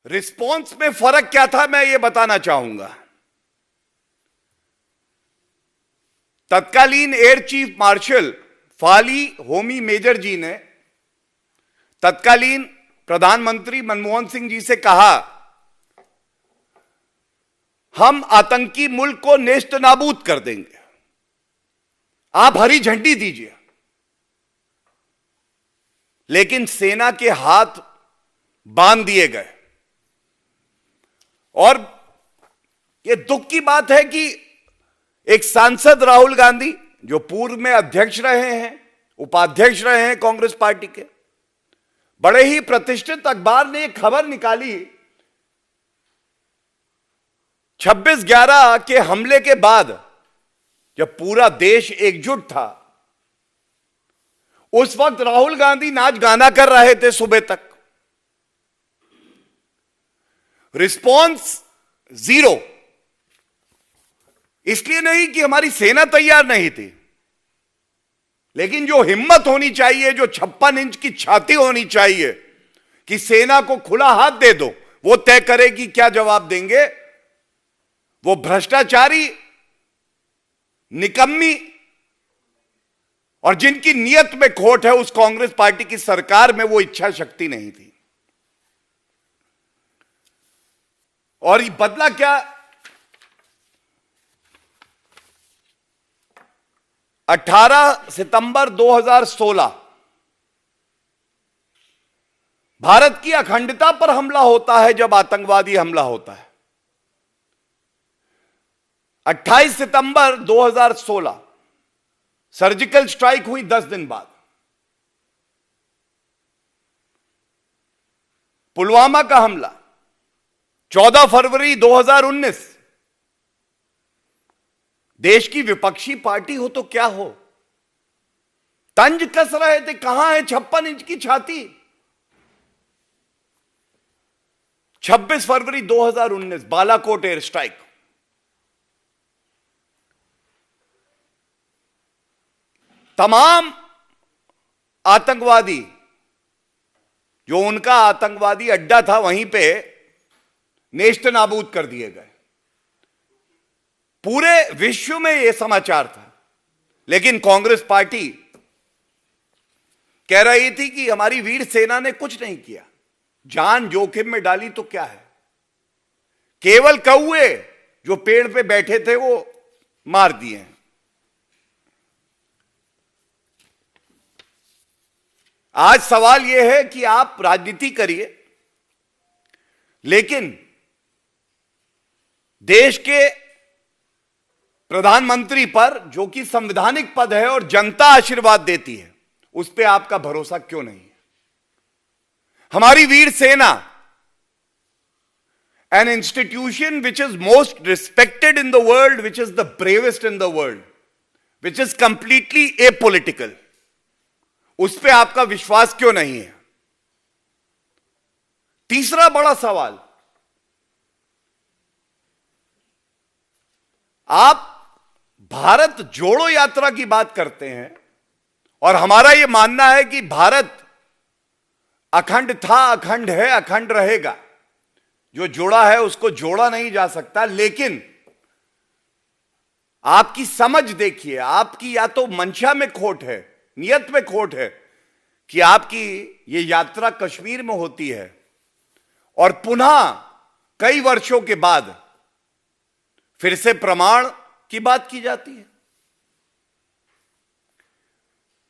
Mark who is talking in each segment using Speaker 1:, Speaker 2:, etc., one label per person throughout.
Speaker 1: Response में फर्क क्या था मैं ये बताना चाहूंगा। तत्कालीन air chief marshal Fali Homi Major ji ने तत्कालीन प्रधानमंत्री मनमोहन सिंह जी से कहा, हम आतंकी मुल्क को नेस्त नाबूद कर देंगे, आप हरी झंडी दीजिए। लेकिन सेना के हाथ बांध दिए गए। और यह दुख की बात है कि एक सांसद राहुल गांधी, जो पूर्व में अध्यक्ष रहे हैं, उपाध्यक्ष रहे हैं कांग्रेस पार्टी के, बड़े ही प्रतिष्ठित अखबार ने एक खबर निकाली, 26/11 के हमले के बाद जब पूरा देश एकजुट था, उस वक्त राहुल गांधी नाच गाना कर रहे थे सुबह तक। Response zero. इसलिए नहीं कि हमारी सेना तैयार नहीं थी, लेकिन जो हिम्मत होनी चाहिए, जो 56 इंच की छाती होनी चाहिए कि सेना को खुला हाथ दे दो, वो तय करे कि क्या जवाब देंगे। वो भ्रष्टाचारी, निकम्मी और जिनकी नियत में खोट है, उस कांग्रेस पार्टी की सरकार में वो इच्छा शक्ति नहीं थी। और ये बदला क्या? 18 सितंबर 2016 भारत की अखंडता पर हमला होता है। जब आतंकवादी हमला होता है 28 सितंबर 2016 सर्जिकल स्ट्राइक हुई 10 दिन बाद। पुलवामा का हमला 14 फरवरी 2019। देश की विपक्षी पार्टी हो तो क्या हो, तंज कस रहे थे, कहां है 56 इंच की छाती। 26 फरवरी 2019 बालाकोट एयर स्ट्राइक। तमाम आतंकवादी, जो उनका आतंकवादी अड्डा था, वहीं पे नेस्त नाबूद कर दिए गए। पूरे विश्व में यह समाचार था। लेकिन कांग्रेस पार्टी कह रही थी कि हमारी वीर सेना ने कुछ नहीं किया, जान जोखिम में डाली तो क्या है, केवल कौवे जो पेड़ पे बैठे थे वो मार दिए हैं। आज सवाल यह है कि आप राजनीति करिए, लेकिन देश के प्रधानमंत्री पर, जो कि संवैधानिक पद है और जनता आशीर्वाद देती है, उस पर आपका भरोसा क्यों नहीं है? हमारी वीर सेना, an institution which is most respected in the world, which is the bravest in the world, which is completely apolitical, उस पर आपका विश्वास क्यों नहीं है? तीसरा बड़ा सवाल, आप भारत जोड़ो यात्रा की बात करते हैं और हमारा यह मानना है कि भारत अखंड था, अखंड है, अखंड रहेगा। जो जोड़ा है उसको जोड़ा नहीं जा सकता। लेकिन आपकी समझ देखिए, आपकी या तो मंशा में खोट है, नियत में खोट है कि आपकी ये यात्रा कश्मीर में होती है और पुनः कई वर्षों के बाद फिर से प्रमाण की बात की जाती है।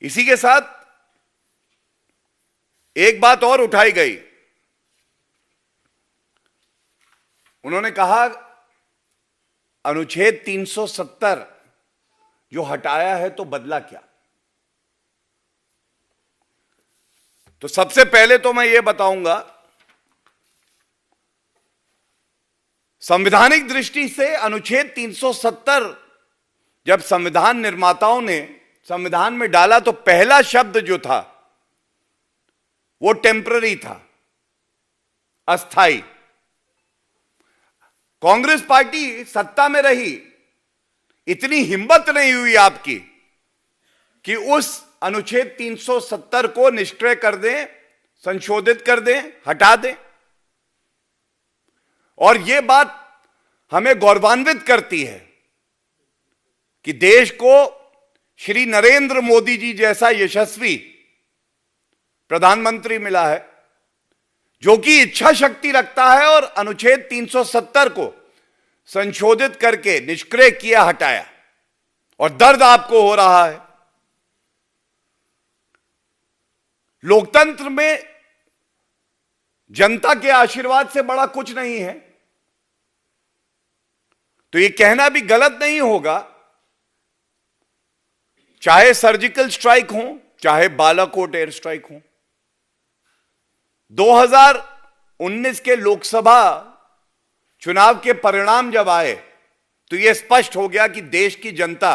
Speaker 1: इसी के साथ एक बात और उठाई गई। उन्होंने कहा अनुच्छेद 370 जो हटाया है तो बदला क्या? तो सबसे पहले तो मैं यह बताऊंगा, संवैधानिक दृष्टि से अनुच्छेद 370 जब संविधान निर्माताओं ने संविधान में डाला तो पहला शब्द जो था वो टेम्पररी था, अस्थाई। कांग्रेस पार्टी सत्ता में रही, इतनी हिम्मत नहीं हुई आपकी कि उस अनुच्छेद 370 को निष्क्रिय कर दें, संशोधित कर दें, हटा दें। और यह बात हमें गौरवान्वित करती है कि देश को श्री नरेंद्र मोदी जी जैसा यशस्वी प्रधानमंत्री मिला है, जो कि इच्छा शक्ति रखता है और अनुच्छेद 370 को संशोधित करके निष्क्रिय किया, हटाया। और दर्द आपको हो रहा है। लोकतंत्र में जनता के आशीर्वाद से बड़ा कुछ नहीं है, तो यह कहना भी गलत नहीं होगा, चाहे सर्जिकल स्ट्राइक हो, चाहे बालाकोट एयर स्ट्राइक हो। 2019 के लोकसभा चुनाव के परिणाम जब आए तो यह स्पष्ट हो गया कि देश की जनता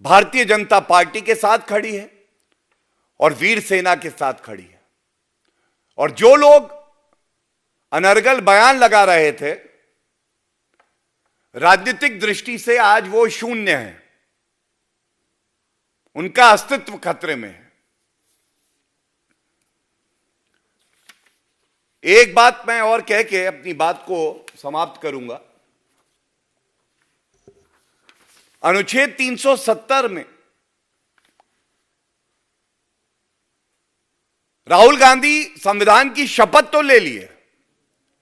Speaker 1: भारतीय जनता पार्टी के साथ खड़ी है और वीर सेना के साथ खड़ी है। और जो लोग अनर्गल बयान लगा रहे थे, राजनीतिक दृष्टि से आज वो शून्य है, उनका अस्तित्व खतरे में है। एक बात मैं और कह के अपनी बात को समाप्त करूंगा। अनुच्छेद 370 में राहुल गांधी संविधान की शपथ तो ले लिए,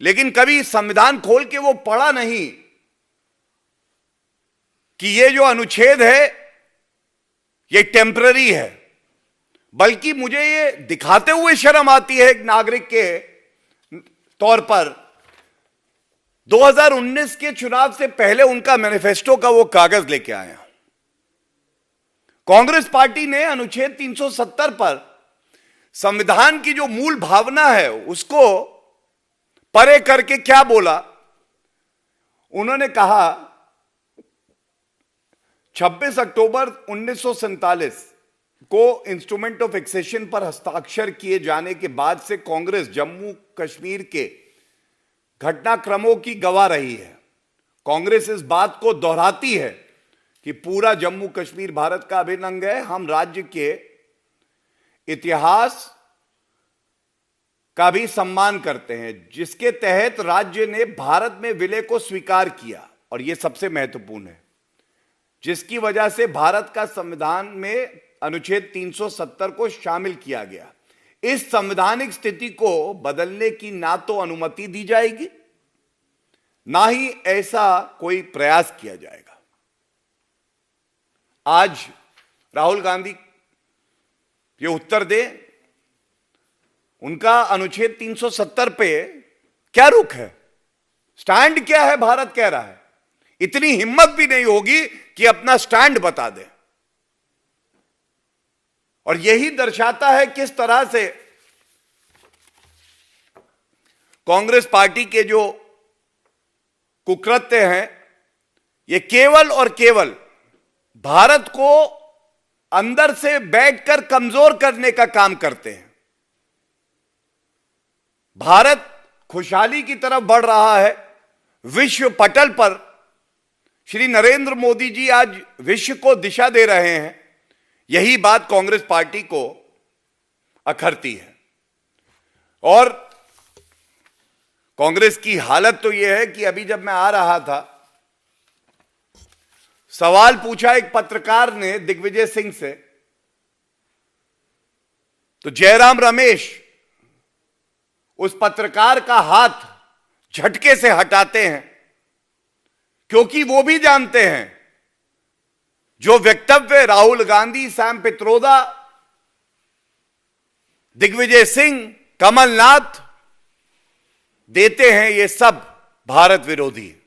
Speaker 1: लेकिन कभी संविधान खोल के वो पढ़ा नहीं कि ये जो अनुच्छेद है ये टेम्पररी है। बल्कि मुझे ये दिखाते हुए शर्म आती है एक नागरिक के तौर पर, 2019 के चुनाव से पहले उनका मैनिफेस्टो का वो कागज लेके आया। कांग्रेस पार्टी ने अनुच्छेद 370 पर संविधान की जो मूल भावना है उसको परे करके क्या बोला, उन्होंने कहा 26 अक्टूबर 1947 को इंस्ट्रूमेंट ऑफ एक्सेशन पर हस्ताक्षर किए जाने के बाद से कांग्रेस जम्मू कश्मीर के घटनाक्रमों की गवाह रही है। कांग्रेस इस बात को दोहराती है कि पूरा जम्मू कश्मीर भारत का अभिन्न अंग है। हम राज्य के इतिहास का भी सम्मान करते हैं, जिसके तहत राज्य ने भारत में विलय को स्वीकार किया, और यह सबसे महत्वपूर्ण है, जिसकी वजह से भारत का संविधान में अनुच्छेद 370 को शामिल किया गया। इस संवैधानिक स्थिति को बदलने की ना तो अनुमति दी जाएगी, ना ही ऐसा कोई प्रयास किया जाएगा। आज राहुल गांधी ये उत्तर दे, उनका अनुच्छेद 370 पे क्या रुख है, स्टैंड क्या है भारत कह रहा है। इतनी हिम्मत भी नहीं होगी कि अपना स्टैंड बता दे। और यही दर्शाता है किस तरह से कांग्रेस पार्टी के जो कुकृत्य हैं, ये केवल और केवल भारत को अंदर से बैठकर कमजोर करने का काम करते हैं। भारत खुशहाली की तरफ बढ़ रहा है। विश्व पटल पर श्री नरेंद्र मोदी जी आज विश्व को दिशा दे रहे हैं। यही बात कांग्रेस पार्टी को अखरती है। और कांग्रेस की हालत तो यह है कि अभी जब मैं आ रहा था, सवाल पूछा एक पत्रकार ने दिग्विजय सिंह से, तो जयराम रमेश उस पत्रकार का हाथ झटके से हटाते हैं, क्योंकि वो भी जानते हैं जो वक्तव्य राहुल गांधी, सैम पित्रोदा, दिग्विजय सिंह, कमलनाथ देते हैं, ये सब भारत विरोधी है।